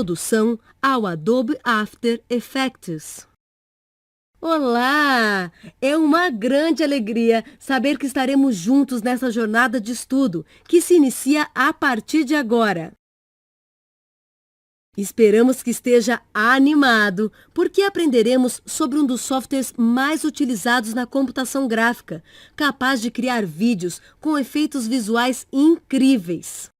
introdução ao Adobe After Effects. Olá! É uma grande alegria saber que estaremos juntos nessa jornada de estudo que se inicia a partir de agora. Esperamos que esteja animado, porque aprenderemos sobre um dos softwares mais utilizados na computação gráfica, capaz de criar vídeos com efeitos visuais incríveis.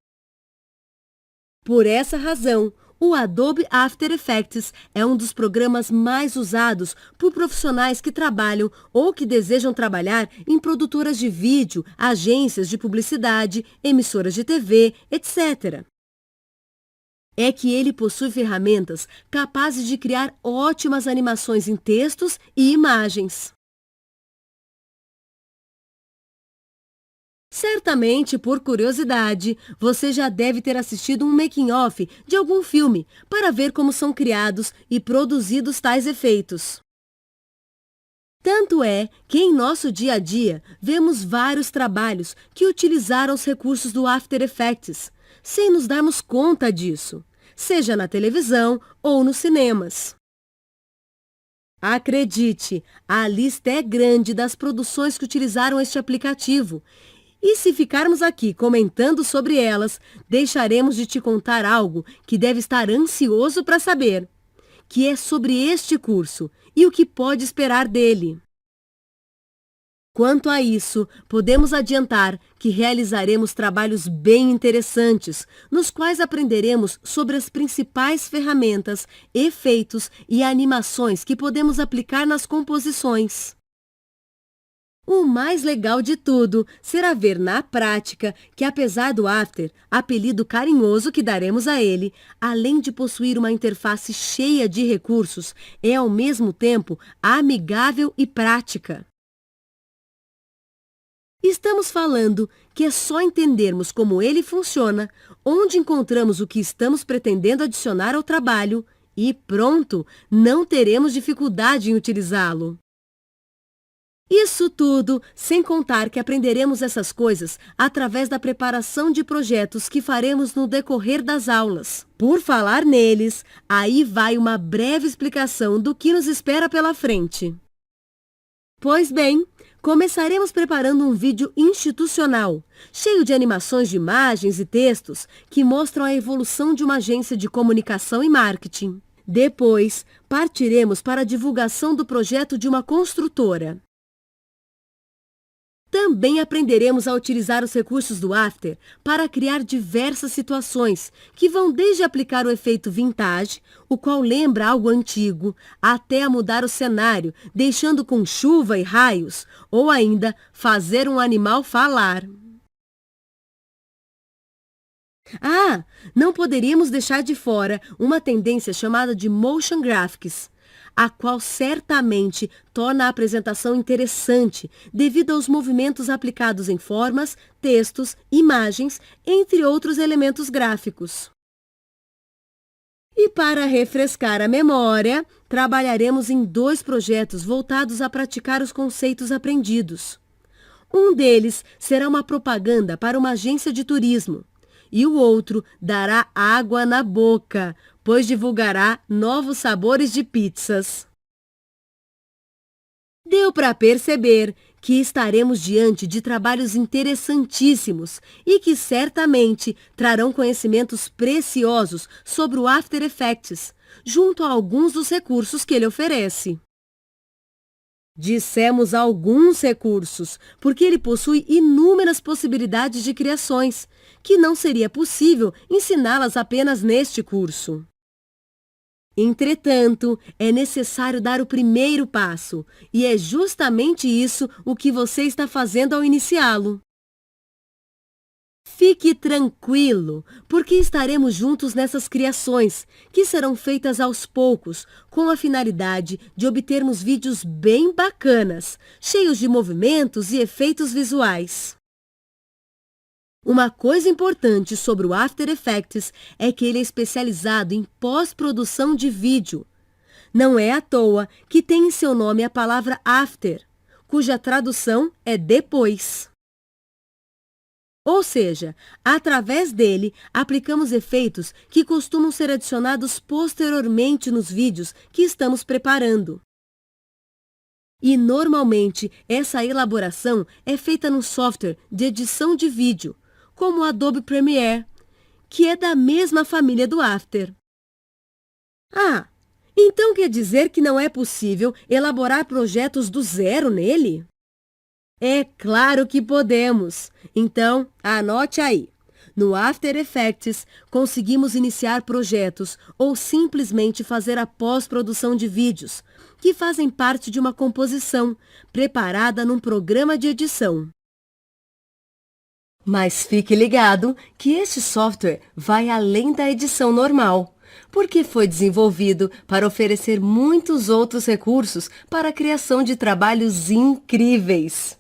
Por essa razão, o Adobe After Effects é um dos programas mais usados por profissionais que trabalham ou que desejam trabalhar em produtoras de vídeo, agências de publicidade, emissoras de TV, etc. É que ele possui ferramentas capazes de criar ótimas animações em textos e imagens. Certamente, por curiosidade, você já deve ter assistido um making-of de algum filme para ver como são criados e produzidos tais efeitos. Tanto é que em nosso dia a dia vemos vários trabalhos que utilizaram os recursos do After Effects, sem nos darmos conta disso, seja na televisão ou nos cinemas. Acredite, a lista é grande das produções que utilizaram este aplicativo. E se ficarmos aqui comentando sobre elas, deixaremos de te contar algo que deve estar ansioso para saber, que é sobre este curso e o que pode esperar dele. Quanto a isso, podemos adiantar que realizaremos trabalhos bem interessantes, nos quais aprenderemos sobre as principais ferramentas, efeitos e animações que podemos aplicar nas composições. O mais legal de tudo será ver na prática que, apesar do After, apelido carinhoso que daremos a ele, além de possuir uma interface cheia de recursos, é ao mesmo tempo amigável e prática. Estamos falando que é só entendermos como ele funciona, onde encontramos o que estamos pretendendo adicionar ao trabalho e pronto, não teremos dificuldade em utilizá-lo. Isso tudo sem contar que aprenderemos essas coisas através da preparação de projetos que faremos no decorrer das aulas. Por falar neles, aí vai uma breve explicação do que nos espera pela frente. Pois bem, começaremos preparando um vídeo institucional, cheio de animações de imagens e textos que mostram a evolução de uma agência de comunicação e marketing. Depois, partiremos para a divulgação do projeto de uma construtora. Também aprenderemos a utilizar os recursos do After para criar diversas situações, que vão desde aplicar o efeito vintage, o qual lembra algo antigo, até a mudar o cenário, deixando com chuva e raios, ou ainda fazer um animal falar. Não poderíamos deixar de fora uma tendência chamada de Motion Graphics, a qual certamente torna a apresentação interessante devido aos movimentos aplicados em formas, textos, imagens, entre outros elementos gráficos. E para refrescar a memória, trabalharemos em 2 projetos voltados a praticar os conceitos aprendidos. Um deles será uma propaganda para uma agência de turismo. E o outro dará água na boca, pois divulgará novos sabores de pizzas. Deu para perceber que estaremos diante de trabalhos interessantíssimos e que certamente trarão conhecimentos preciosos sobre o After Effects, junto a alguns dos recursos que ele oferece. Dissemos alguns recursos, porque ele possui inúmeras possibilidades de criações, que não seria possível ensiná-las apenas neste curso. Entretanto, é necessário dar o primeiro passo, e é justamente isso o que você está fazendo ao iniciá-lo. Fique tranquilo, porque estaremos juntos nessas criações, que serão feitas aos poucos, com a finalidade de obtermos vídeos bem bacanas, cheios de movimentos e efeitos visuais. Uma coisa importante sobre o After Effects é que ele é especializado em pós-produção de vídeo. Não é à toa que tem em seu nome a palavra after, cuja tradução é depois. Ou seja, através dele, aplicamos efeitos que costumam ser adicionados posteriormente nos vídeos que estamos preparando. E, normalmente, essa elaboração é feita no software de edição de vídeo, como o Adobe Premiere, que é da mesma família do After. Ah, então quer dizer que não é possível elaborar projetos do zero nele? É claro que podemos. Então, anote aí. No After Effects, conseguimos iniciar projetos ou simplesmente fazer a pós-produção de vídeos, que fazem parte de uma composição preparada num programa de edição. Mas fique ligado que este software vai além da edição normal, porque foi desenvolvido para oferecer muitos outros recursos para a criação de trabalhos incríveis.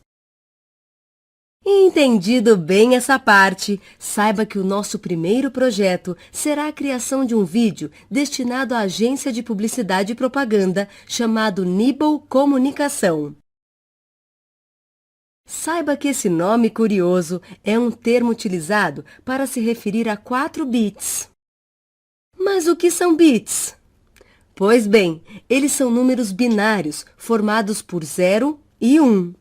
Entendido bem essa parte, saiba que o nosso primeiro projeto será a criação de um vídeo destinado à agência de publicidade e propaganda chamado Nibble Comunicação. Saiba que esse nome curioso é um termo utilizado para se referir a 4 bits. Mas o que são bits? Pois bem, eles são números binários formados por 0 e 1.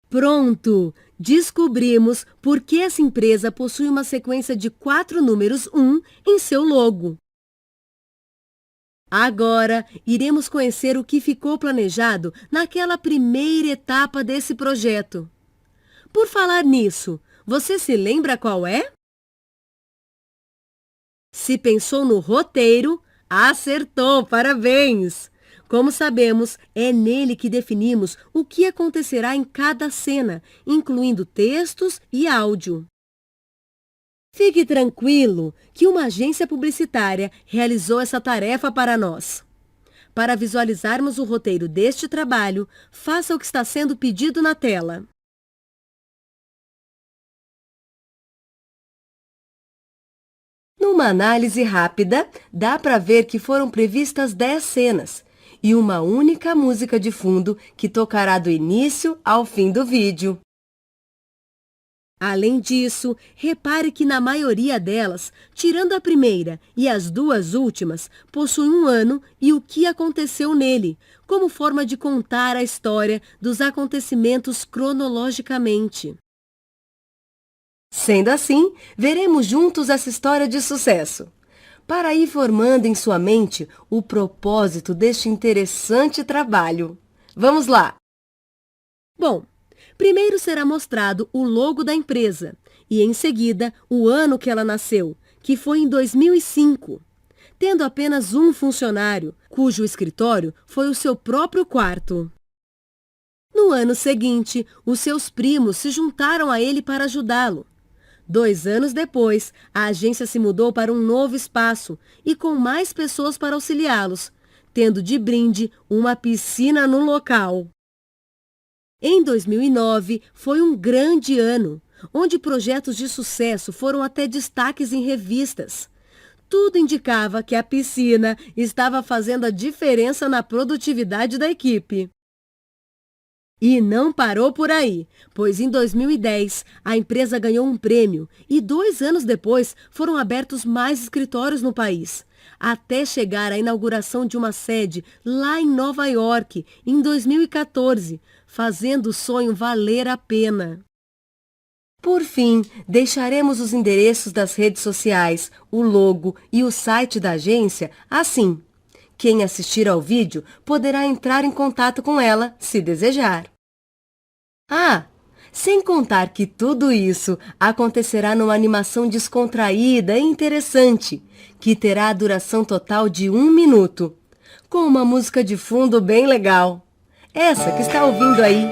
Pronto! Descobrimos por que essa empresa possui uma sequência de 4 números 1 em seu logo. Agora, iremos conhecer o que ficou planejado naquela primeira etapa desse projeto. Por falar nisso, você se lembra qual é? Se pensou no roteiro, acertou! Parabéns! Como sabemos, é nele que definimos o que acontecerá em cada cena, incluindo textos e áudio. Fique tranquilo que uma agência publicitária realizou essa tarefa para nós. Para visualizarmos o roteiro deste trabalho, faça o que está sendo pedido na tela. Numa análise rápida, dá para ver que foram previstas 10 cenas e uma única música de fundo que tocará do início ao fim do vídeo. Além disso, repare que na maioria delas, tirando a primeira e as 2 últimas, possuem um ano e o que aconteceu nele, como forma de contar a história dos acontecimentos cronologicamente. Sendo assim, veremos juntos essa história de sucesso, para ir formando em sua mente o propósito deste interessante trabalho. Vamos lá! Bom, primeiro será mostrado o logo da empresa e, em seguida, o ano que ela nasceu, que foi em 2005, tendo apenas um funcionário, cujo escritório foi o seu próprio quarto. No ano seguinte, os seus primos se juntaram a ele para ajudá-lo. 2 anos depois, a agência se mudou para um novo espaço e com mais pessoas para auxiliá-los, tendo de brinde uma piscina no local. Em 2009, foi um grande ano, onde projetos de sucesso foram até destaques em revistas. Tudo indicava que a piscina estava fazendo a diferença na produtividade da equipe. E não parou por aí, pois em 2010 a empresa ganhou um prêmio e 2 anos depois foram abertos mais escritórios no país, até chegar à inauguração de uma sede lá em Nova York, em 2014, fazendo o sonho valer a pena. Por fim, deixaremos os endereços das redes sociais, o logo e o site da agência assim. Quem assistir ao vídeo poderá entrar em contato com ela, se desejar. Ah, sem contar que tudo isso acontecerá numa animação descontraída e interessante, que terá a duração total de 1 minuto, com uma música de fundo bem legal. Essa que está ouvindo aí.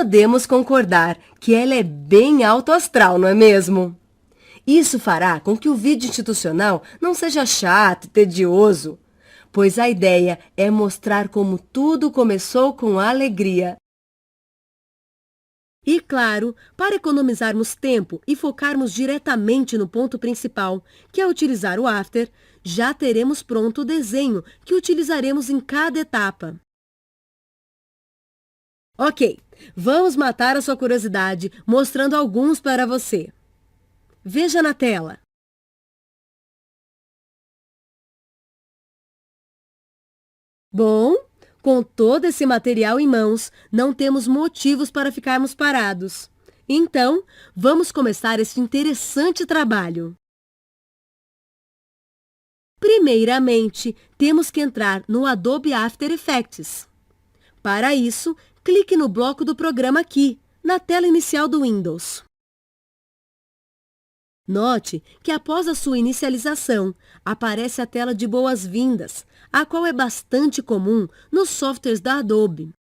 podemos concordar que ela é bem alto astral, não é mesmo? Isso fará com que o vídeo institucional não seja chato e tedioso, pois a ideia é mostrar como tudo começou com alegria. E claro, para economizarmos tempo e focarmos diretamente no ponto principal, que é utilizar o after, já teremos pronto o desenho que utilizaremos em cada etapa. Ok, vamos matar a sua curiosidade mostrando alguns para você. Veja na tela. Bom, com todo esse material em mãos, não temos motivos para ficarmos parados. Então, vamos começar este interessante trabalho. Primeiramente, temos que entrar no Adobe After Effects. Para isso, clique no bloco do programa aqui, na tela inicial do Windows. Note que após a sua inicialização, aparece a tela de boas-vindas, a qual é bastante comum nos softwares da Adobe.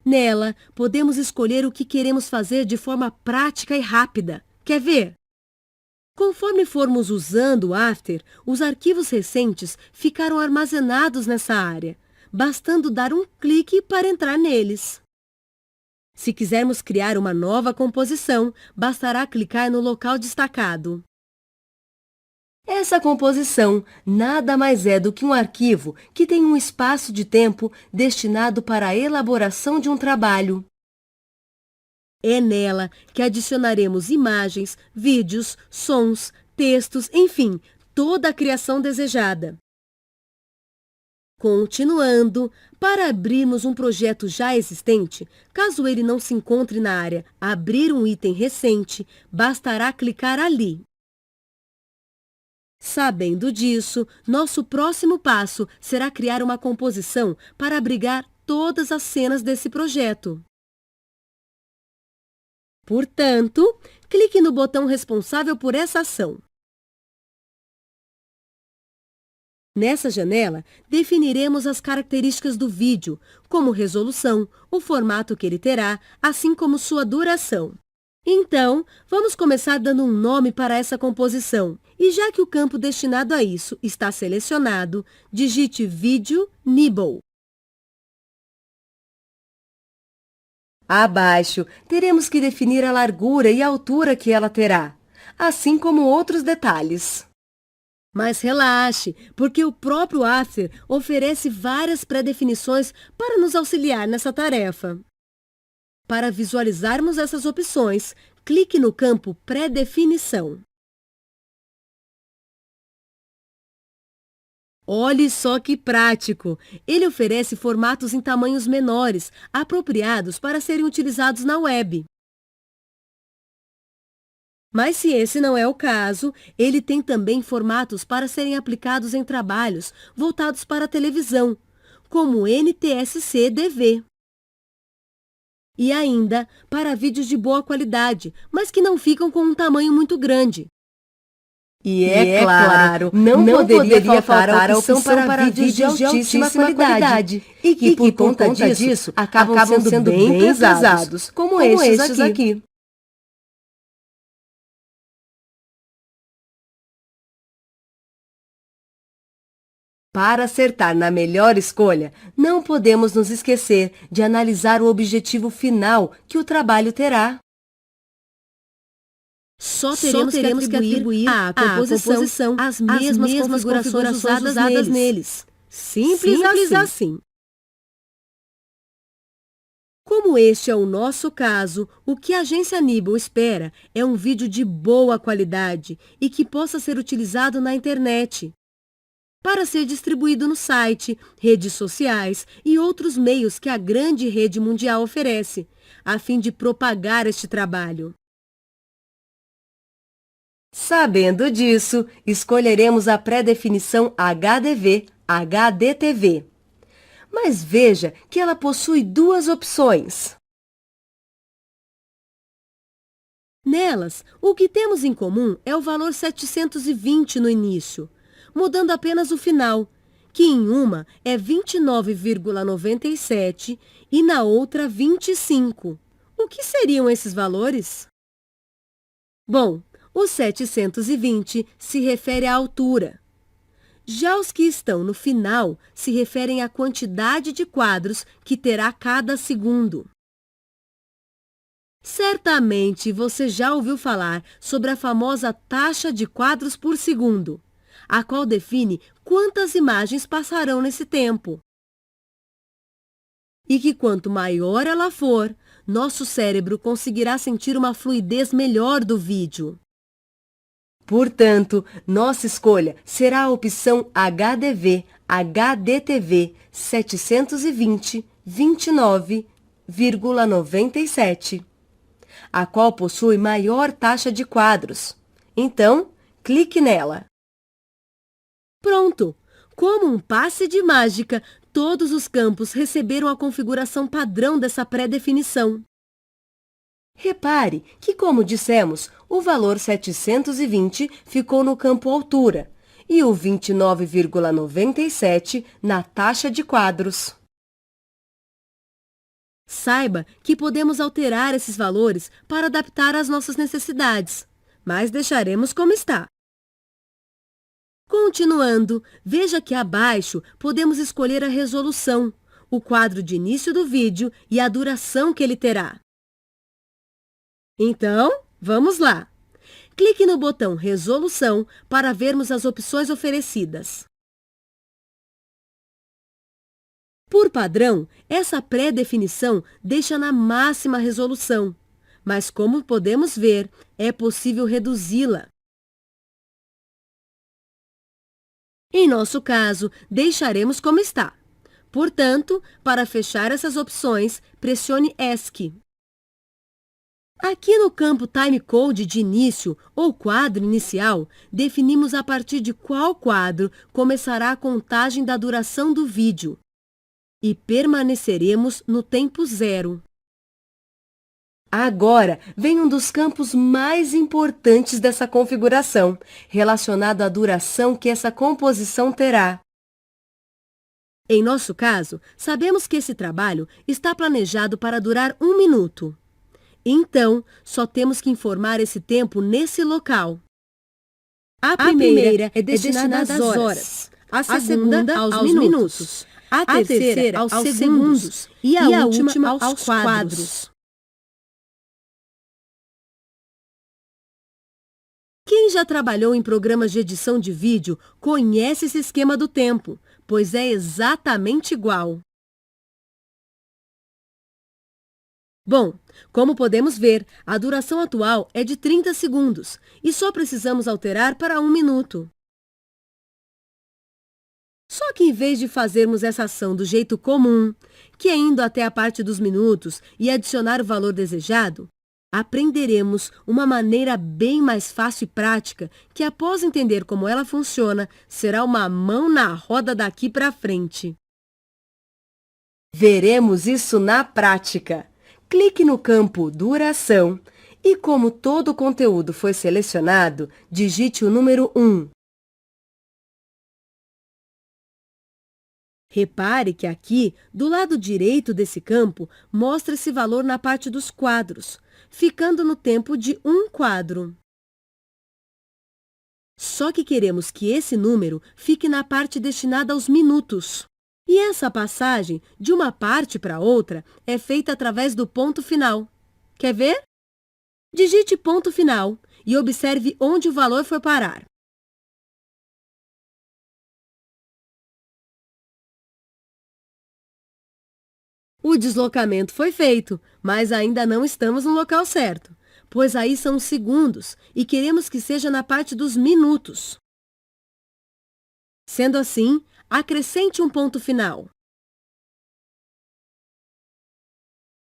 Nela, podemos escolher o que queremos fazer de forma prática e rápida. Quer ver? Conforme formos usando o After, os arquivos recentes ficaram armazenados nessa área, bastando dar um clique para entrar neles. Se quisermos criar uma nova composição, bastará clicar no local destacado. Essa composição nada mais é do que um arquivo que tem um espaço de tempo destinado para a elaboração de um trabalho. É nela que adicionaremos imagens, vídeos, sons, textos, enfim, toda a criação desejada. Continuando, para abrirmos um projeto já existente, caso ele não se encontre na área Abrir um item recente, bastará clicar ali. Sabendo disso, nosso próximo passo será criar uma composição para abrigar todas as cenas desse projeto. Portanto, clique no botão responsável por essa ação. Nessa janela, definiremos as características do vídeo, como resolução, o formato que ele terá, assim como sua duração. Então, vamos começar dando um nome para essa composição. E já que o campo destinado a isso está selecionado, digite Vídeo Nibble. Abaixo, teremos que definir a largura e a altura que ela terá, assim como outros detalhes. Mas relaxe, porque o próprio After oferece várias pré-definições para nos auxiliar nessa tarefa. Para visualizarmos essas opções, clique no campo Pré-definição. Olhe só que prático! Ele oferece formatos em tamanhos menores, apropriados para serem utilizados na web. Mas se esse não é o caso, ele tem também formatos para serem aplicados em trabalhos voltados para a televisão, como o NTSC-DV. E ainda para vídeos de boa qualidade, mas que não ficam com um tamanho muito grande. E é claro, não poderia faltar a opção para vídeos de altíssima qualidade e que, por conta disso, acabam sendo bem pesados, como estes aqui. Para acertar na melhor escolha, não podemos nos esquecer de analisar o objetivo final que o trabalho terá. Só teremos que atribuir à composição as mesmas configurações usadas neles. Simples assim. Como este é o nosso caso, o que a agência Nibble espera é um vídeo de boa qualidade e que possa ser utilizado na internet, para ser distribuído no site, redes sociais e outros meios que a grande rede mundial oferece, a fim de propagar este trabalho. Sabendo disso, escolheremos a pré-definição HDV/HDTV. Mas veja que ela possui duas opções. Nelas, o que temos em comum é o valor 720 no início, mudando apenas o final, que em uma é 29,97 e na outra 25. O que seriam esses valores? Bom, o 720 se refere à altura. Já os que estão no final se referem à quantidade de quadros que terá cada segundo. Certamente você já ouviu falar sobre a famosa taxa de quadros por segundo, a qual define quantas imagens passarão nesse tempo. E que quanto maior ela for, nosso cérebro conseguirá sentir uma fluidez melhor do vídeo. Portanto, nossa escolha será a opção HDV, HDTV 720,29,97, a qual possui maior taxa de quadros. Então, clique nela. Pronto! Como um passe de mágica, todos os campos receberam a configuração padrão dessa pré-definição. Repare que, como dissemos, o valor 720 ficou no campo altura e o 29,97 na taxa de quadros. Saiba que podemos alterar esses valores para adaptar às nossas necessidades, mas deixaremos como está. Continuando, veja que abaixo podemos escolher a resolução, o quadro de início do vídeo e a duração que ele terá. Então, vamos lá! Clique no botão Resolução para vermos as opções oferecidas. Por padrão, essa pré-definição deixa na máxima resolução, mas como podemos ver, é possível reduzi-la. Em nosso caso, deixaremos como está. Portanto, para fechar essas opções, pressione ESC. Aqui no campo Timecode de início, ou quadro inicial, definimos a partir de qual quadro começará a contagem da duração do vídeo. E permaneceremos no tempo zero. Agora, vem um dos campos mais importantes dessa configuração, relacionado à duração que essa composição terá. Em nosso caso, sabemos que esse trabalho está planejado para durar 1 minuto. Então, só temos que informar esse tempo nesse local. A primeira é destinada às horas, a segunda aos minutos, a terceira aos segundos e a última aos quadros. Quem já trabalhou em programas de edição de vídeo conhece esse esquema do tempo, pois é exatamente igual. Bom, como podemos ver, a duração atual é de 30 segundos e só precisamos alterar para 1 minuto. Só que em vez de fazermos essa ação do jeito comum, que é indo até a parte dos minutos e adicionar o valor desejado, aprenderemos uma maneira bem mais fácil e prática que, após entender como ela funciona, será uma mão na roda daqui para frente. Veremos isso na prática. Clique no campo Duração e, como todo o conteúdo foi selecionado, digite o número 1. Repare que aqui, do lado direito desse campo, mostra esse valor na parte dos quadros, ficando no tempo de 1 quadro. Só que queremos que esse número fique na parte destinada aos minutos. E essa passagem, de uma parte para outra, é feita através do ponto final. Quer ver? Digite ponto final e observe onde o valor foi parar. O deslocamento foi feito, mas ainda não estamos no local certo, pois aí são os segundos e queremos que seja na parte dos minutos. Sendo assim, acrescente um ponto final.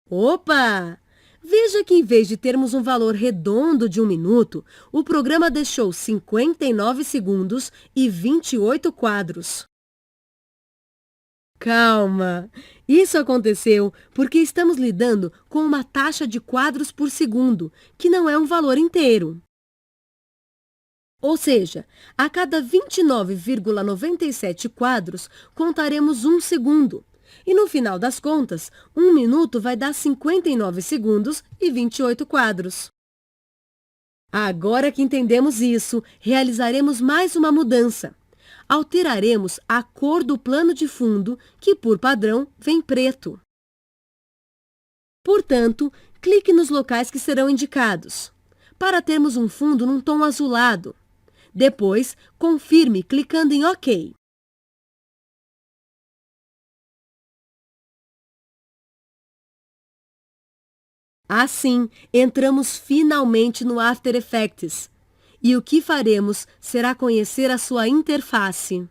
Opa! Veja que, em vez de termos um valor redondo de 1 minuto, o programa deixou 59 segundos e 28 quadros. Calma! Isso aconteceu porque estamos lidando com uma taxa de quadros por segundo, que não é um valor inteiro. Ou seja, a cada 29,97 quadros, contaremos 1 segundo. E no final das contas, 1 minuto vai dar 59 segundos e 28 quadros. Agora que entendemos isso, realizaremos mais uma mudança. Alteraremos a cor do plano de fundo, que por padrão vem preto. Portanto, clique nos locais que serão indicados, para termos um fundo num tom azulado. Depois, confirme clicando em OK. Assim, entramos finalmente no After Effects. E o que faremos será conhecer a sua interface.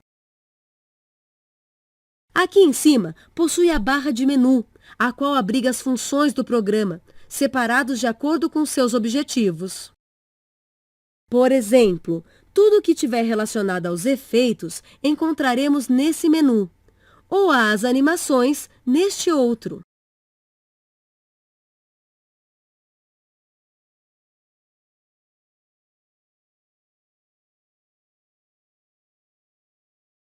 Aqui em cima, possui a barra de menu, a qual abriga as funções do programa, separados de acordo com seus objetivos. Por exemplo, tudo que tiver relacionado aos efeitos encontraremos nesse menu, ou às animações neste outro.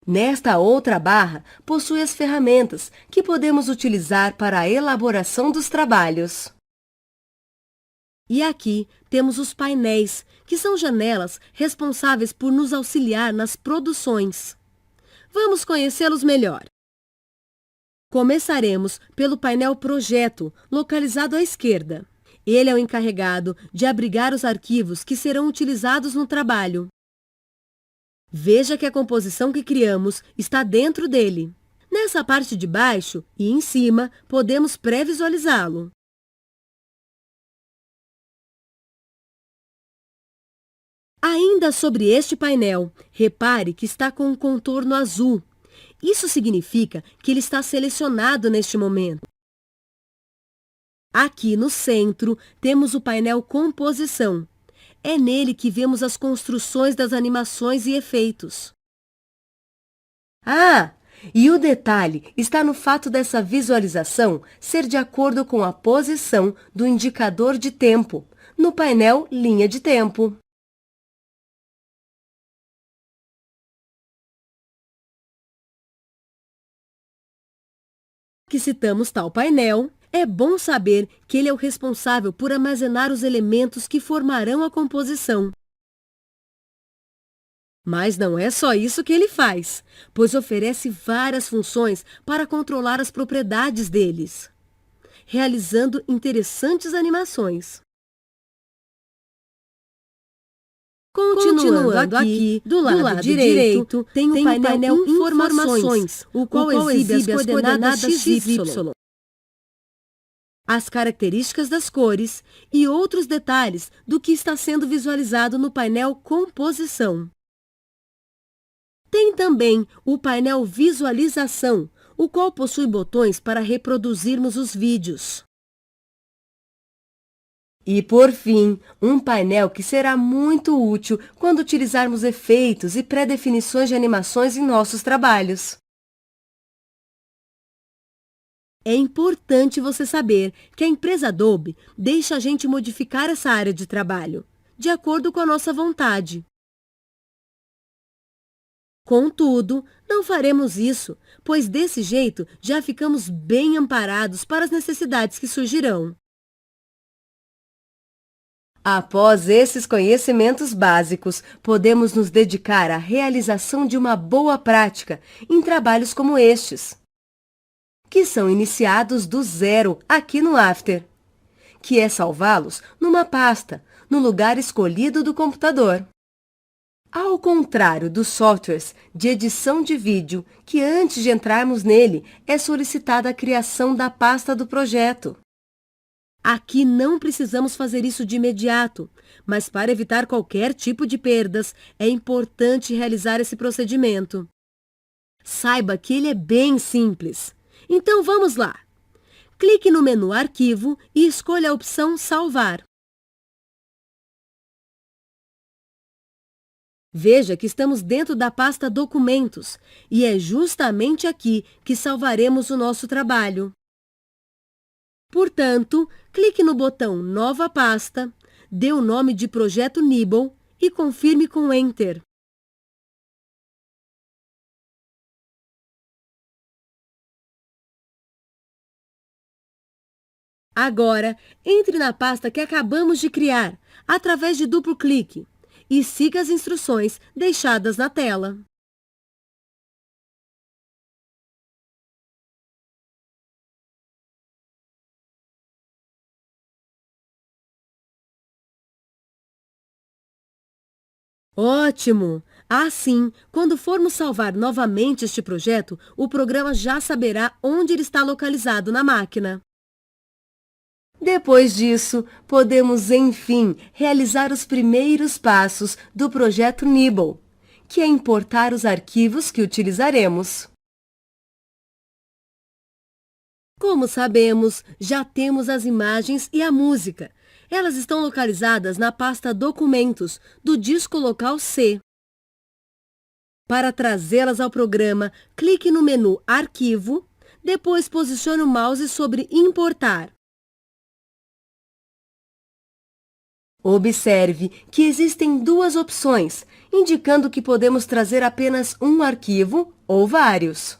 Nesta outra barra, possui as ferramentas que podemos utilizar para a elaboração dos trabalhos. E aqui temos os painéis, que são janelas responsáveis por nos auxiliar nas produções. Vamos conhecê-los melhor. Começaremos pelo painel Projeto, localizado à esquerda. Ele é o encarregado de abrigar os arquivos que serão utilizados no trabalho. Veja que a composição que criamos está dentro dele. Nessa parte de baixo e em cima, podemos pré-visualizá-lo. Ainda sobre este painel, repare que está com um contorno azul. Isso significa que ele está selecionado neste momento. Aqui no centro, temos o painel Composição. É nele que vemos as construções das animações e efeitos. Ah, e o detalhe está no fato dessa visualização ser de acordo com a posição do indicador de tempo, no painel Linha de Tempo. Que citamos tal painel, é bom saber que ele é o responsável por armazenar os elementos que formarão a composição. Mas não é só isso que ele faz, pois oferece várias funções para controlar as propriedades deles, realizando interessantes animações. Continuando aqui, do lado direito, tem o painel Informações, o qual exibe as coordenadas XY, as características das cores e outros detalhes do que está sendo visualizado no painel Composição. Tem também o painel Visualização, o qual possui botões para reproduzirmos os vídeos. E, por fim, um painel que será muito útil quando utilizarmos efeitos e pré-definições de animações em nossos trabalhos. É importante você saber que a empresa Adobe deixa a gente modificar essa área de trabalho, de acordo com a nossa vontade. Contudo, não faremos isso, pois desse jeito já ficamos bem amparados para as necessidades que surgirão. Após esses conhecimentos básicos, podemos nos dedicar à realização de uma boa prática em trabalhos como estes, que são iniciados do zero aqui no After, que é salvá-los numa pasta, no lugar escolhido do computador. Ao contrário dos softwares de edição de vídeo, que antes de entrarmos nele, é solicitada a criação da pasta do projeto. Aqui não precisamos fazer isso de imediato, mas para evitar qualquer tipo de perdas, é importante realizar esse procedimento. Saiba que ele é bem simples. Então vamos lá! Clique no menu Arquivo e escolha a opção Salvar. Veja que estamos dentro da pasta Documentos e é justamente aqui que salvaremos o nosso trabalho. Portanto, clique no botão Nova Pasta, dê o nome de Projeto Nibble e confirme com Enter. Agora, entre na pasta que acabamos de criar, através de duplo clique, e siga as instruções deixadas na tela. Ótimo! Assim, quando formos salvar novamente este projeto, o programa já saberá onde ele está localizado na máquina. Depois disso, podemos, enfim, realizar os primeiros passos do projeto Nibble, que é importar os arquivos que utilizaremos. Como sabemos, já temos as imagens e a música. Elas estão localizadas na pasta Documentos, do disco local C. Para trazê-las ao programa, clique no menu Arquivo, depois posicione o mouse sobre Importar. Observe que existem duas opções, indicando que podemos trazer apenas um arquivo ou vários.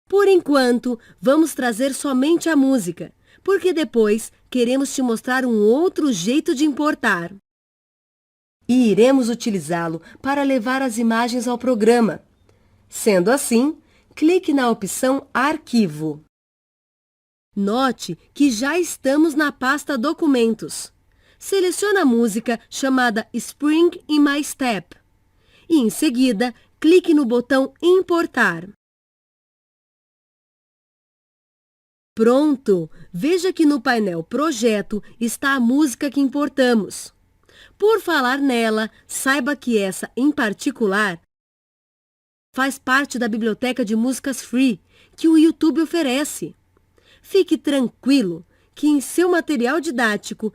Por enquanto, vamos trazer somente a música, porque depois queremos te mostrar um outro jeito de importar. E iremos utilizá-lo para levar as imagens ao programa. Sendo assim, clique na opção Arquivo. Note que já estamos na pasta Documentos. Selecione a música chamada Spring in My Step e, em seguida, clique no botão Importar. Pronto! Veja que no painel Projeto está a música que importamos. Por falar nela, saiba que essa, em particular, faz parte da biblioteca de músicas free que o YouTube oferece. Fique tranquilo que em seu material didático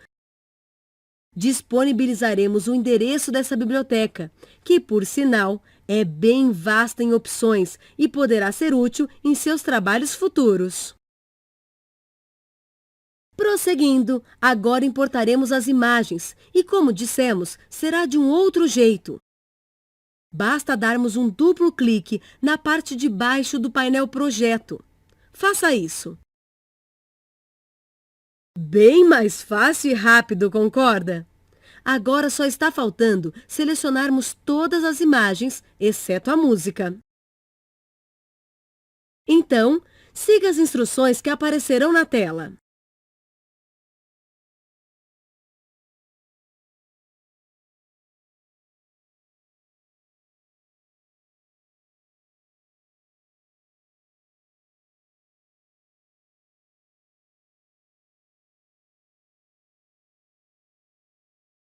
disponibilizaremos o endereço dessa biblioteca, que, por sinal, é bem vasta em opções e poderá ser útil em seus trabalhos futuros. Prosseguindo, agora importaremos as imagens e, como dissemos, será de um outro jeito. Basta darmos um duplo clique na parte de baixo do painel Projeto. Faça isso. Bem mais fácil e rápido, concorda? Agora só está faltando selecionarmos todas as imagens, exceto a música. Então, siga as instruções que aparecerão na tela.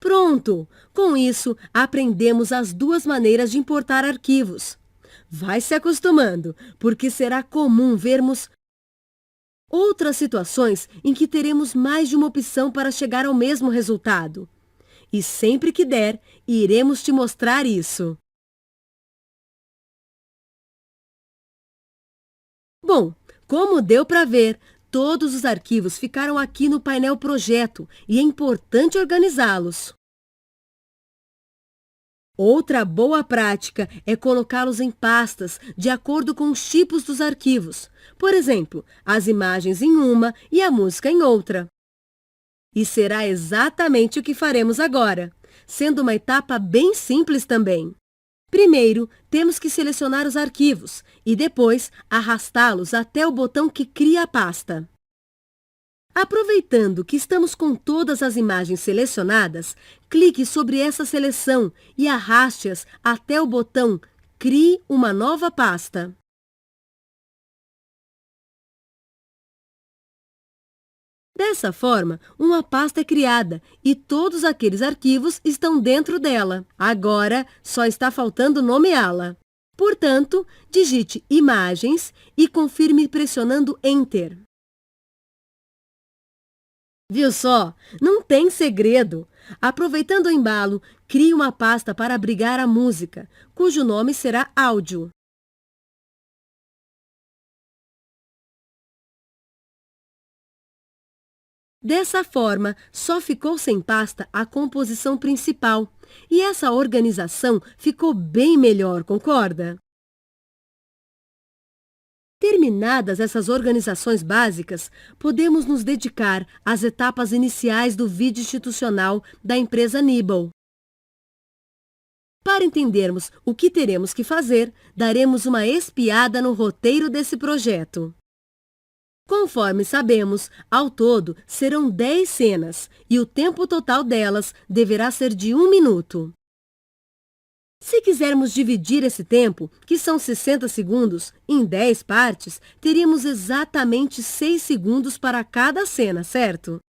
Pronto! Com isso, aprendemos as duas maneiras de importar arquivos. Vai se acostumando, porque será comum vermos outras situações em que teremos mais de uma opção para chegar ao mesmo resultado. E sempre que der, iremos te mostrar isso. Bom, como deu para ver, todos os arquivos ficaram aqui no painel Projeto e é importante organizá-los. Outra boa prática é colocá-los em pastas de acordo com os tipos dos arquivos. Por exemplo, as imagens em uma e a música em outra. E será exatamente o que faremos agora, sendo uma etapa bem simples também. Primeiro, temos que selecionar os arquivos e depois arrastá-los até o botão que cria a pasta. Aproveitando que estamos com todas as imagens selecionadas, clique sobre essa seleção e arraste-as até o botão Crie uma nova pasta. Dessa forma, uma pasta é criada e todos aqueles arquivos estão dentro dela. Agora, só está faltando nomeá-la. Portanto, digite Imagens e confirme pressionando Enter. Viu só? Não tem segredo. Aproveitando o embalo, crie uma pasta para abrigar a música, cujo nome será Áudio. Dessa forma, só ficou sem pasta a composição principal. E essa organização ficou bem melhor, concorda? Terminadas essas organizações básicas, podemos nos dedicar às etapas iniciais do vídeo institucional da empresa Nibble. Para entendermos o que teremos que fazer, daremos uma espiada no roteiro desse projeto. Conforme sabemos, ao todo serão 10 cenas e o tempo total delas deverá ser de 1 minuto. Se quisermos dividir esse tempo, que são 60 segundos, em 10 partes, teríamos exatamente 6 segundos para cada cena, certo?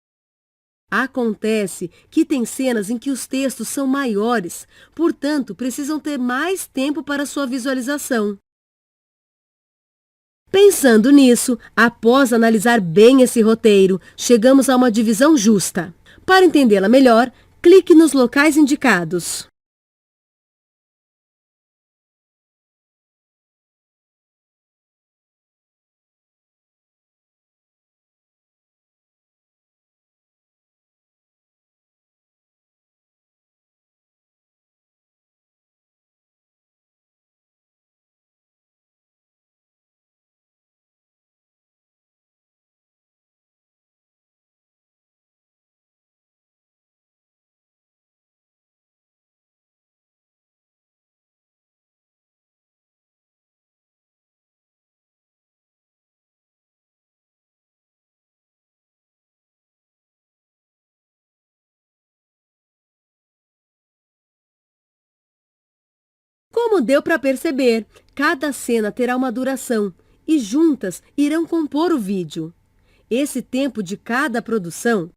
Acontece que tem cenas em que os textos são maiores, portanto, precisam ter mais tempo para sua visualização. Pensando nisso, após analisar bem esse roteiro, chegamos a uma divisão justa. Para entendê-la melhor, clique nos locais indicados. Como deu para perceber, cada cena terá uma duração e juntas irão compor o vídeo. Esse tempo de cada produção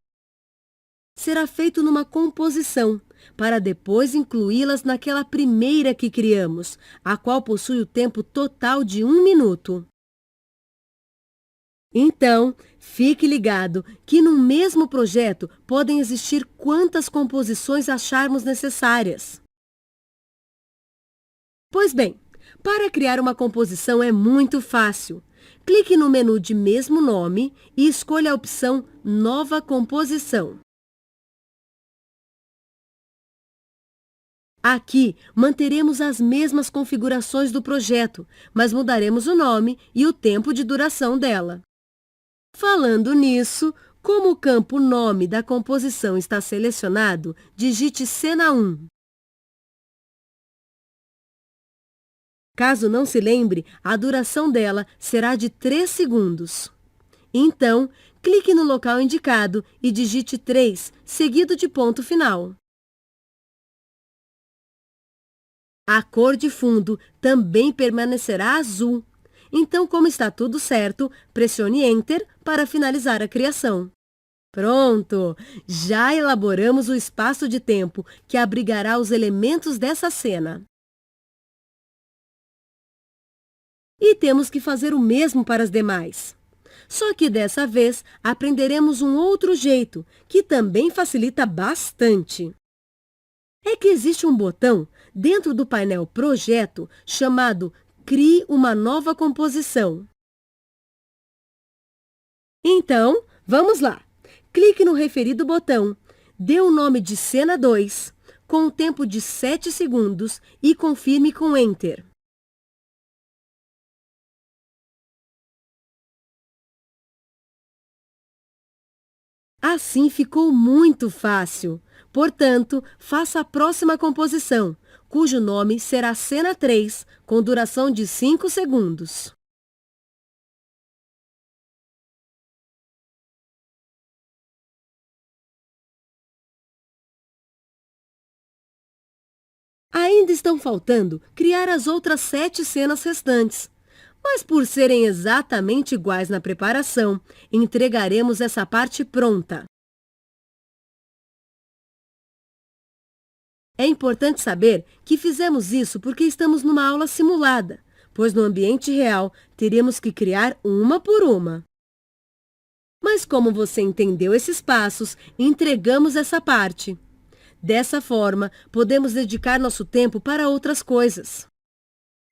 será feito numa composição, para depois incluí-las naquela primeira que criamos, a qual possui o tempo total de 1 minuto. Então, fique ligado que no mesmo projeto podem existir quantas composições acharmos necessárias. Pois bem, para criar uma composição é muito fácil. Clique no menu de mesmo nome e escolha a opção Nova Composição. Aqui, manteremos as mesmas configurações do projeto, mas mudaremos o nome e o tempo de duração dela. Falando nisso, como o campo Nome da composição está selecionado, digite Cena 1. Caso não se lembre, a duração dela será de 3 segundos. Então, clique no local indicado e digite 3, seguido de ponto final. A cor de fundo também permanecerá azul. Então, como está tudo certo, pressione Enter para finalizar a criação. Pronto! Já elaboramos o espaço de tempo que abrigará os elementos dessa cena. E temos que fazer o mesmo para as demais. Só que dessa vez aprenderemos um outro jeito, que também facilita bastante. É que existe um botão dentro do painel Projeto chamado Crie uma nova composição. Então, vamos lá. Clique no referido botão, dê o nome de Cena 2, com um tempo de 7 segundos e confirme com Enter. Assim ficou muito fácil. Portanto, faça a próxima composição, cujo nome será Cena 3, com duração de 5 segundos. Ainda estão faltando criar as outras 7 cenas restantes. Mas por serem exatamente iguais na preparação, entregaremos essa parte pronta. É importante saber que fizemos isso porque estamos numa aula simulada, pois no ambiente real teremos que criar uma por uma. Mas como você entendeu esses passos, entregamos essa parte. Dessa forma, podemos dedicar nosso tempo para outras coisas.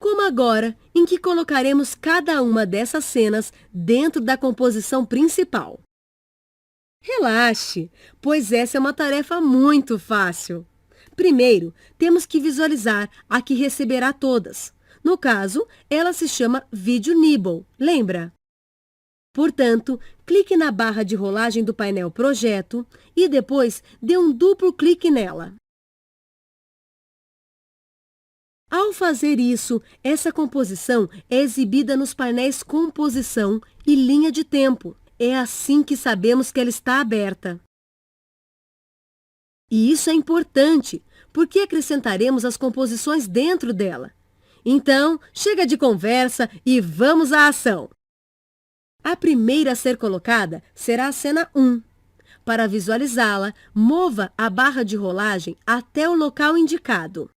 Como agora, em que colocaremos cada uma dessas cenas dentro da composição principal. Relaxe, pois essa é uma tarefa muito fácil. Primeiro, temos que visualizar a que receberá todas. No caso, ela se chama Vídeo Nibble, lembra? Portanto, clique na barra de rolagem do painel Projeto e depois dê um duplo clique nela. Ao fazer isso, essa composição é exibida nos painéis Composição e Linha de Tempo. É assim que sabemos que ela está aberta. E isso é importante, porque acrescentaremos as composições dentro dela. Então, chega de conversa e vamos à ação! A primeira a ser colocada será a cena 1. Para visualizá-la, mova a barra de rolagem até o local indicado.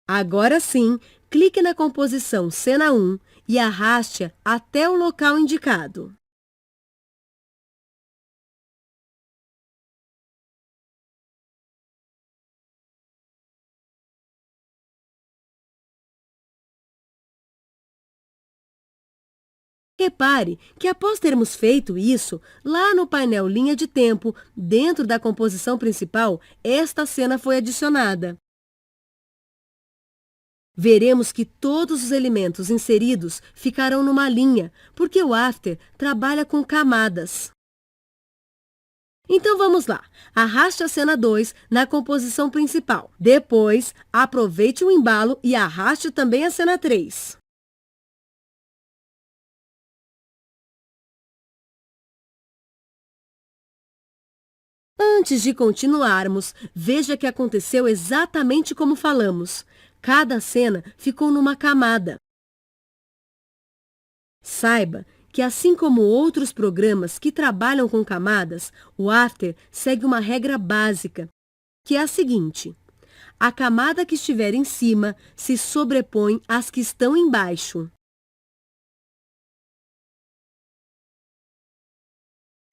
Agora sim, clique na composição Cena 1 e arraste-a até o local indicado. Repare que após termos feito isso, lá no painel Linha de Tempo, dentro da composição principal, esta cena foi adicionada. Veremos que todos os elementos inseridos ficarão numa linha, porque o After trabalha com camadas. Então vamos lá, arraste a cena 2 na composição principal. Depois, aproveite o embalo e arraste também a cena 3. Antes de continuarmos, veja que aconteceu exatamente como falamos. Cada cena ficou numa camada. Saiba que, assim como outros programas que trabalham com camadas, o After segue uma regra básica, que é a seguinte: a camada que estiver em cima se sobrepõe às que estão embaixo.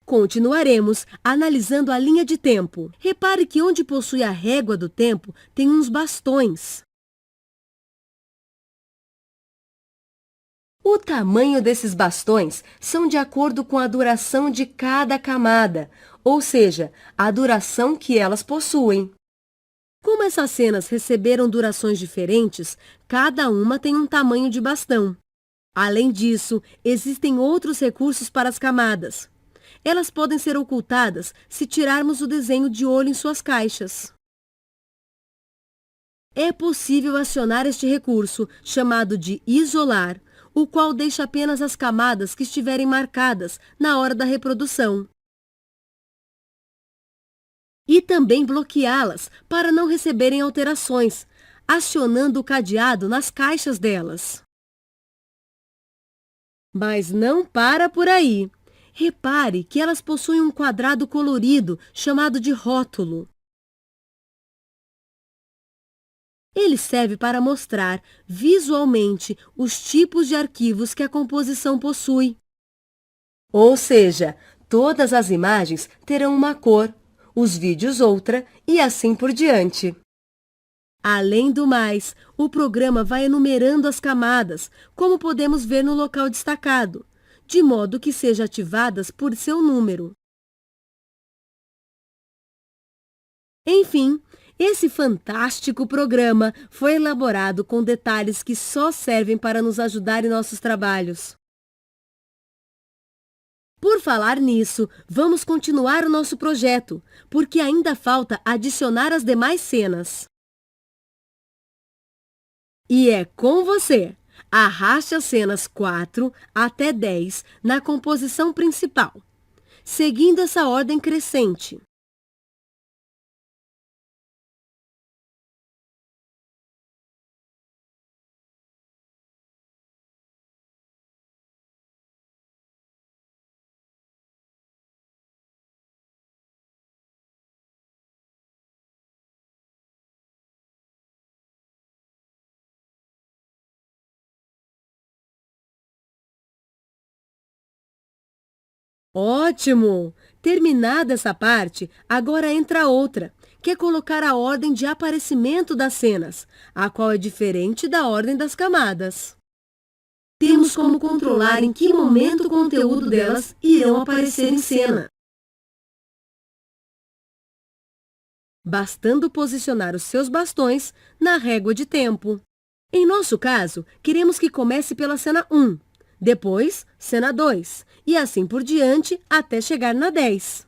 Continuaremos analisando a linha de tempo. Repare que onde possui a régua do tempo tem uns bastões. O tamanho desses bastões são de acordo com a duração de cada camada, ou seja, a duração que elas possuem. Como essas cenas receberam durações diferentes, cada uma tem um tamanho de bastão. Além disso, existem outros recursos para as camadas. Elas podem ser ocultadas se tirarmos o desenho de olho em suas caixas. É possível acionar este recurso, chamado de isolar, o qual deixa apenas as camadas que estiverem marcadas na hora da reprodução. E também bloqueá-las para não receberem alterações, acionando o cadeado nas caixas delas. Mas não para por aí. Repare que elas possuem um quadrado colorido chamado de rótulo. Ele serve para mostrar visualmente os tipos de arquivos que a composição possui. Ou seja, todas as imagens terão uma cor, os vídeos outra e assim por diante. Além do mais, o programa vai enumerando as camadas, como podemos ver no local destacado, de modo que sejam ativadas por seu número. Enfim, esse fantástico programa foi elaborado com detalhes que só servem para nos ajudar em nossos trabalhos. Por falar nisso, vamos continuar o nosso projeto, porque ainda falta adicionar as demais cenas. E é com você! Arraste as cenas 4 até 10 na composição principal, seguindo essa ordem crescente. Ótimo! Terminada essa parte, agora entra outra, que é colocar a ordem de aparecimento das cenas, a qual é diferente da ordem das camadas. temos como controlar em que momento o conteúdo delas irão aparecer em cena. Bastando posicionar os seus bastões na régua de tempo. Em nosso caso, queremos que comece pela cena 1, depois cena 2, e assim por diante até chegar na 10.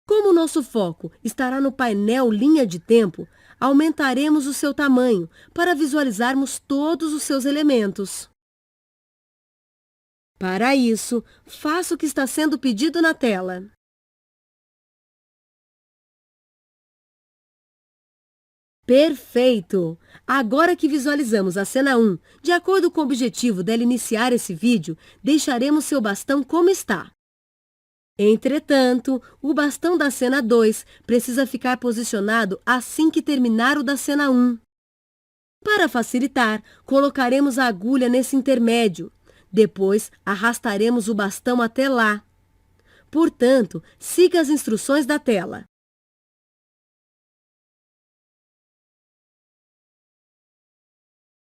Como nosso foco estará no painel linha de tempo, aumentaremos o seu tamanho para visualizarmos todos os seus elementos. Para isso, faça o que está sendo pedido na tela. Perfeito! Agora que visualizamos a cena 1, de acordo com o objetivo dela iniciar esse vídeo, deixaremos seu bastão como está. Entretanto, o bastão da cena 2 precisa ficar posicionado assim que terminar o da cena 1. Para facilitar, colocaremos a agulha nesse intermédio. Depois, arrastaremos o bastão até lá. Portanto, siga as instruções da tela.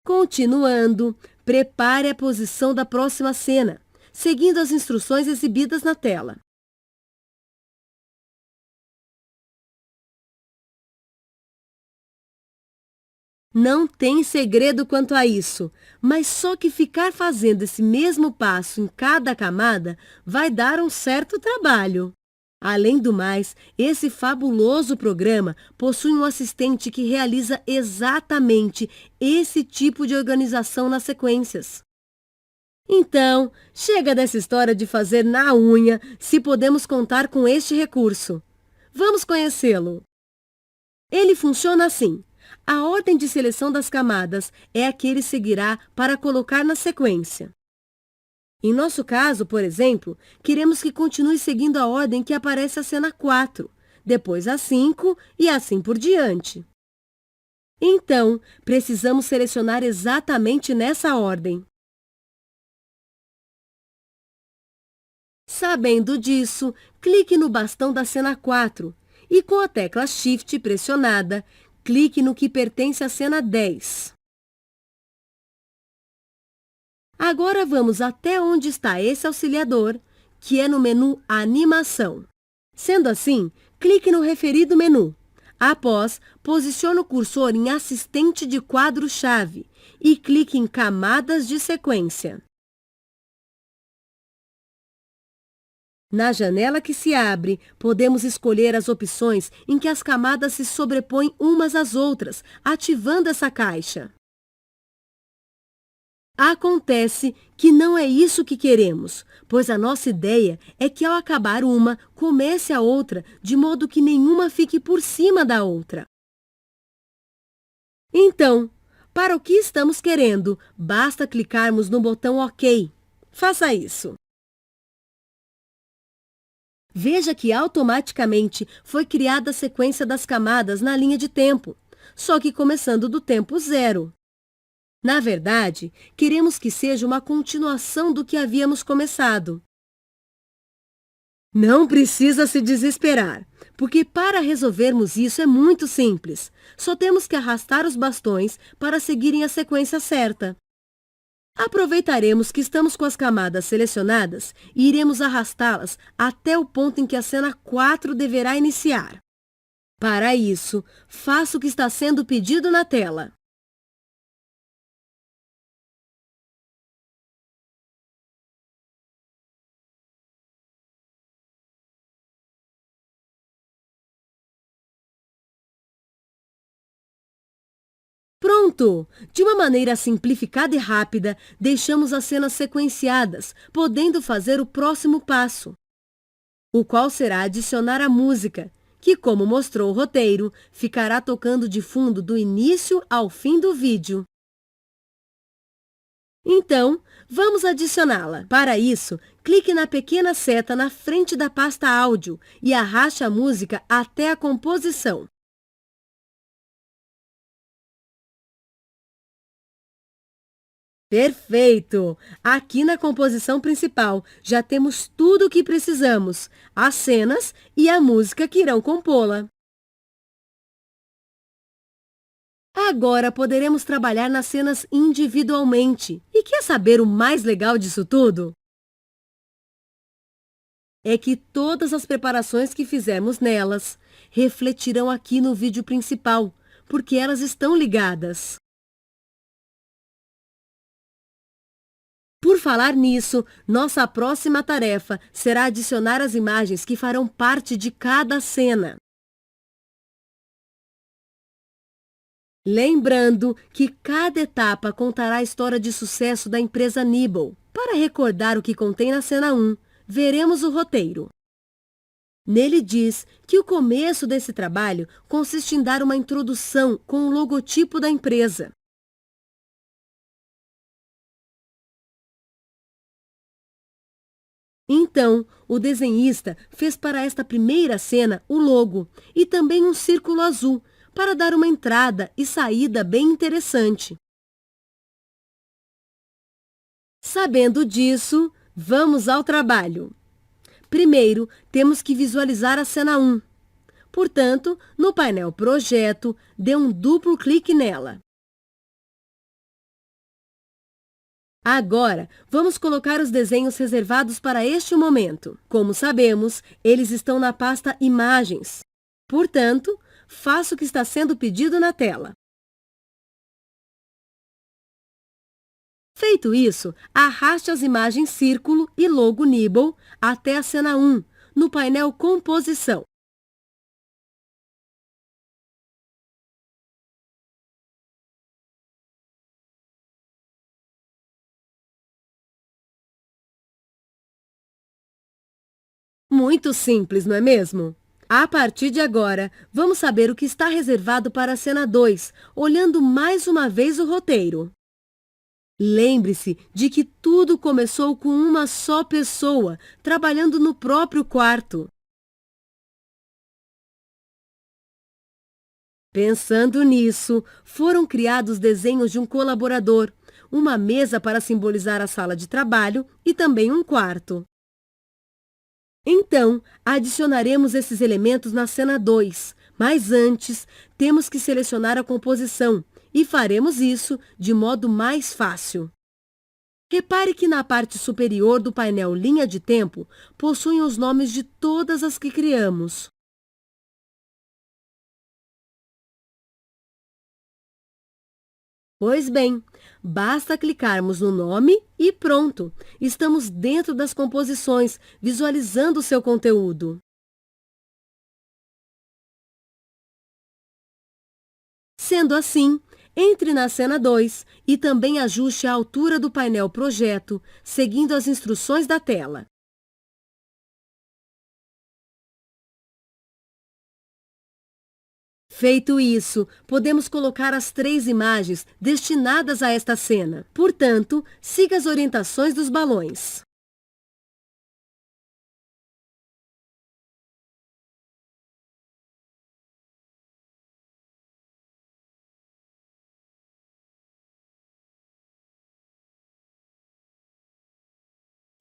Continuando, prepare a posição da próxima cena, seguindo as instruções exibidas na tela. Não tem segredo quanto a isso, mas só que ficar fazendo esse mesmo passo em cada camada vai dar um certo trabalho. Além do mais, esse fabuloso programa possui um assistente que realiza exatamente esse tipo de organização nas sequências. Então, chega dessa história de fazer na unha se podemos contar com este recurso. Vamos conhecê-lo. Ele funciona assim. A ordem de seleção das camadas é a que ele seguirá para colocar na sequência. Em nosso caso, por exemplo, queremos que continue seguindo a ordem que aparece a cena 4, depois a 5 e assim por diante. Então, precisamos selecionar exatamente nessa ordem. Sabendo disso, clique no bastão da cena 4 e com a tecla Shift pressionada, clique no que pertence à cena 10. Agora vamos até onde está esse auxiliador, que é no menu Animação. Sendo assim, clique no referido menu. Após, posicione o cursor em Assistente de quadro-chave e clique em Camadas de sequência. Na janela que se abre, podemos escolher as opções em que as camadas se sobrepõem umas às outras, ativando essa caixa. Acontece que não é isso que queremos, pois a nossa ideia é que ao acabar uma, comece a outra, de modo que nenhuma fique por cima da outra. Então, para o que estamos querendo, basta clicarmos no botão OK. Faça isso. Veja que automaticamente foi criada a sequência das camadas na linha de tempo, só que começando do tempo 0. Na verdade, queremos que seja uma continuação do que havíamos começado. Não precisa se desesperar, porque para resolvermos isso é muito simples. Só temos que arrastar os bastões para seguirem a sequência certa. Aproveitaremos que estamos com as camadas selecionadas e iremos arrastá-las até o ponto em que a cena 4 deverá iniciar. Para isso, faça o que está sendo pedido na tela. Pronto! De uma maneira simplificada e rápida, deixamos as cenas sequenciadas, podendo fazer o próximo passo, o qual será adicionar a música, que, como mostrou o roteiro, ficará tocando de fundo do início ao fim do vídeo. Então, vamos adicioná-la. Para isso, clique na pequena seta na frente da pasta áudio e arraste a música até a composição. Perfeito! Aqui na composição principal já temos tudo o que precisamos, as cenas e a música que irão compô-la. Agora poderemos trabalhar nas cenas individualmente. E quer saber o mais legal disso tudo? É que todas as preparações que fizemos nelas refletirão aqui no vídeo principal, porque elas estão ligadas. Por falar nisso, nossa próxima tarefa será adicionar as imagens que farão parte de cada cena. Lembrando que cada etapa contará a história de sucesso da empresa Nibble. Para recordar o que contém na cena 1, veremos o roteiro. Nele diz que o começo desse trabalho consiste em dar uma introdução com o logotipo da empresa. Então, o desenhista fez para esta primeira cena o logo e também um círculo azul para dar uma entrada e saída bem interessante. Sabendo disso, vamos ao trabalho. Primeiro, temos que visualizar a cena 1. Portanto, no painel Projeto, dê um duplo clique nela. Agora, vamos colocar os desenhos reservados para este momento. Como sabemos, eles estão na pasta Imagens. Portanto, faça o que está sendo pedido na tela. Feito isso, arraste as imagens Círculo e logo Nibble até a cena 1, no painel Composição. Muito simples, não é mesmo? A partir de agora, vamos saber o que está reservado para a cena 2, olhando mais uma vez o roteiro. Lembre-se de que tudo começou com uma só pessoa, trabalhando no próprio quarto. Pensando nisso, foram criados desenhos de um colaborador, uma mesa para simbolizar a sala de trabalho e também um quarto. Então, adicionaremos esses elementos na cena 2, mas antes temos que selecionar a composição e faremos isso de modo mais fácil. Repare que na parte superior do painel Linha de Tempo possuem os nomes de todas as que criamos. Pois bem, basta clicarmos no nome e pronto! Estamos dentro das composições, visualizando o seu conteúdo. Sendo assim, entre na cena 2 e também ajuste a altura do painel Projeto, seguindo as instruções da tela. Feito isso, podemos colocar as 3 imagens destinadas a esta cena. Portanto, siga as orientações dos balões.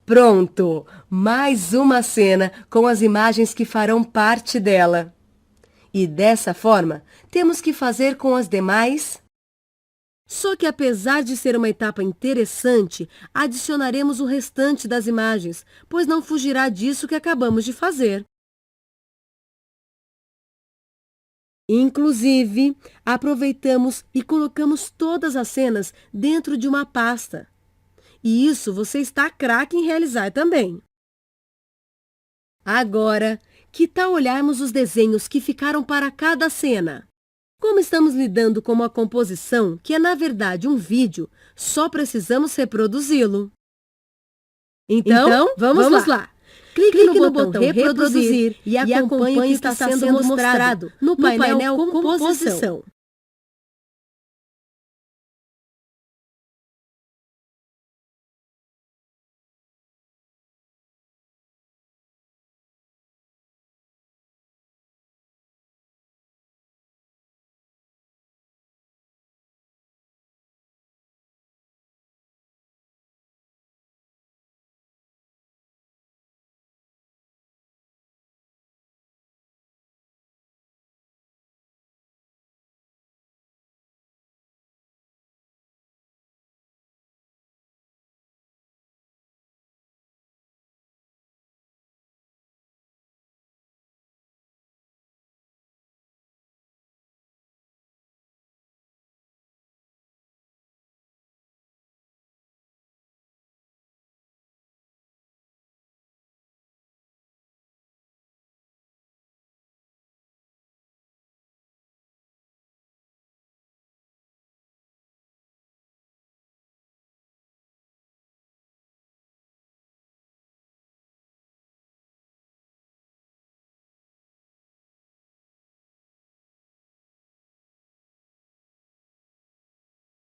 Pronto! Mais uma cena com as imagens que farão parte dela. E dessa forma, temos que fazer com as demais. Só que apesar de ser uma etapa interessante, adicionaremos o restante das imagens, pois não fugirá disso que acabamos de fazer. Inclusive, aproveitamos e colocamos todas as cenas dentro de uma pasta. E isso você está craque em realizar também. Agora, que tal olharmos os desenhos que ficaram para cada cena? Como estamos lidando com uma composição, que é na verdade um vídeo, só precisamos reproduzi-lo. Então, vamos lá! Clique no botão Reproduzir e acompanhe o que está sendo mostrado no painel Composição.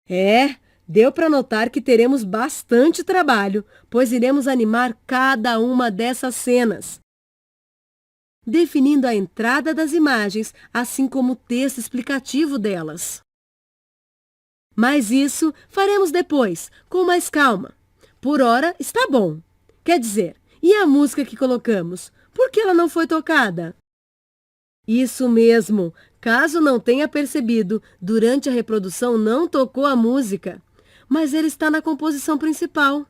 É, deu para notar que teremos bastante trabalho, pois iremos animar cada uma dessas cenas, definindo a entrada das imagens, assim como o texto explicativo delas. Mas isso faremos depois, com mais calma. Por hora, está bom. Quer dizer, e a música que colocamos? Por que ela não foi tocada? Isso mesmo. Caso não tenha percebido, durante a reprodução não tocou a música, mas ele está na composição principal.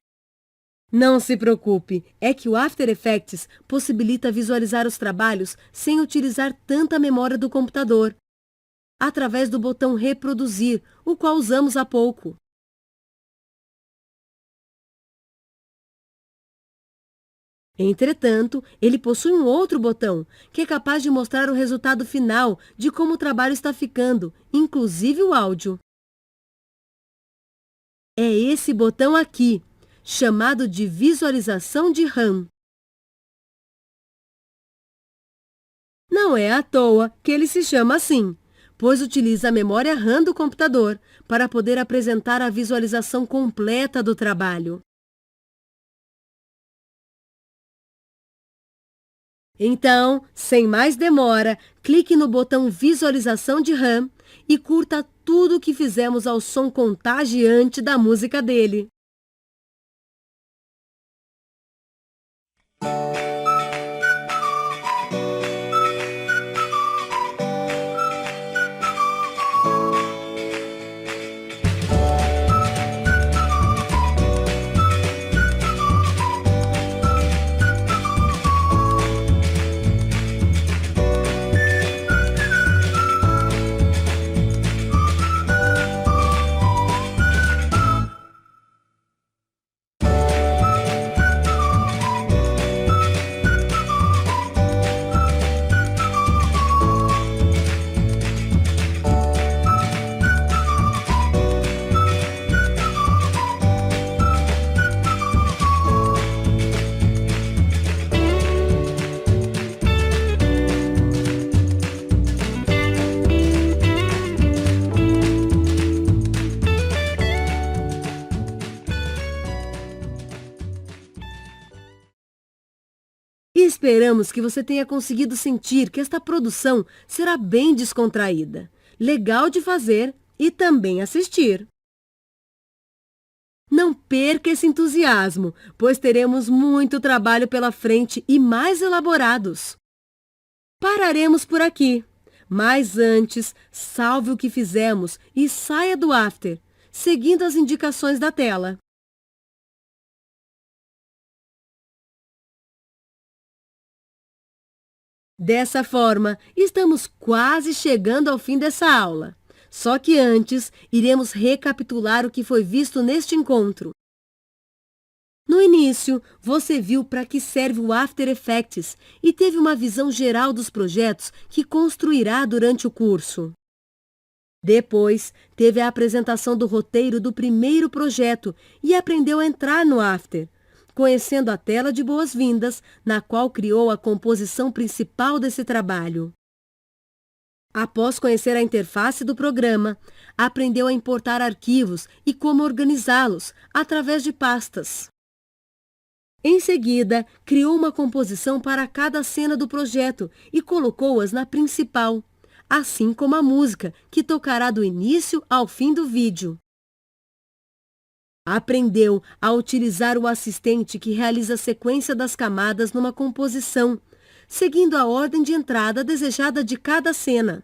Não se preocupe, é que o After Effects possibilita visualizar os trabalhos sem utilizar tanta memória do computador, através do botão Reproduzir, o qual usamos há pouco. Entretanto, ele possui um outro botão, que é capaz de mostrar o resultado final de como o trabalho está ficando, inclusive o áudio. É esse botão aqui, chamado de visualização de RAM. Não é à toa que ele se chama assim, pois utiliza a memória RAM do computador para poder apresentar a visualização completa do trabalho. Então, sem mais demora, clique no botão Visualização de RAM e curta tudo o que fizemos ao som contagiante da música dele. E esperamos que você tenha conseguido sentir que esta produção será bem descontraída, legal de fazer e também assistir. Não perca esse entusiasmo, pois teremos muito trabalho pela frente e mais elaborados. Pararemos por aqui, mas antes, salve o que fizemos e saia do After, seguindo as indicações da tela. Dessa forma, estamos quase chegando ao fim dessa aula. Só que antes, iremos recapitular o que foi visto neste encontro. No início, você viu para que serve o After Effects e teve uma visão geral dos projetos que construirá durante o curso. Depois, teve a apresentação do roteiro do primeiro projeto e aprendeu a entrar no After, conhecendo a tela de boas-vindas, na qual criou a composição principal desse trabalho. Após conhecer a interface do programa, aprendeu a importar arquivos e como organizá-los através de pastas. Em seguida, criou uma composição para cada cena do projeto e colocou-as na principal, assim como a música, que tocará do início ao fim do vídeo. Aprendeu a utilizar o assistente que realiza a sequência das camadas numa composição, seguindo a ordem de entrada desejada de cada cena.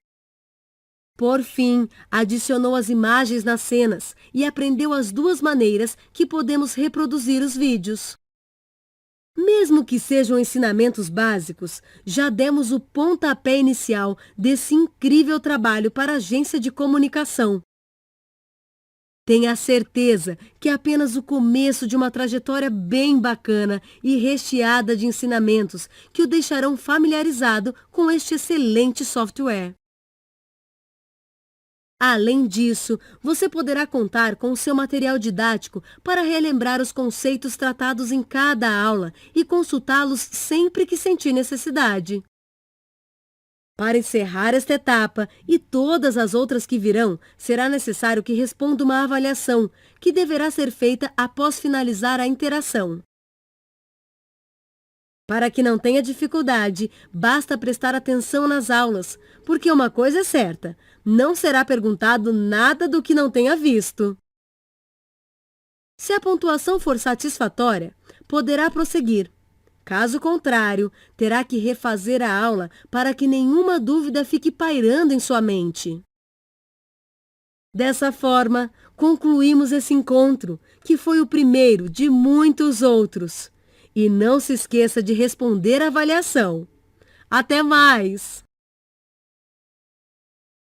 Por fim, adicionou as imagens nas cenas e aprendeu as duas maneiras que podemos reproduzir os vídeos. Mesmo que sejam ensinamentos básicos, já demos o pontapé inicial desse incrível trabalho para a agência de comunicação. Tenha certeza que é apenas o começo de uma trajetória bem bacana e recheada de ensinamentos que o deixarão familiarizado com este excelente software. Além disso, você poderá contar com o seu material didático para relembrar os conceitos tratados em cada aula e consultá-los sempre que sentir necessidade. Para encerrar esta etapa e todas as outras que virão, será necessário que responda uma avaliação, que deverá ser feita após finalizar a interação. Para que não tenha dificuldade, basta prestar atenção nas aulas, porque uma coisa é certa, não será perguntado nada do que não tenha visto. Se a pontuação for satisfatória, poderá prosseguir. Caso contrário, terá que refazer a aula para que nenhuma dúvida fique pairando em sua mente. Dessa forma, concluímos esse encontro, que foi o primeiro de muitos outros. E não se esqueça de responder a avaliação. Até mais!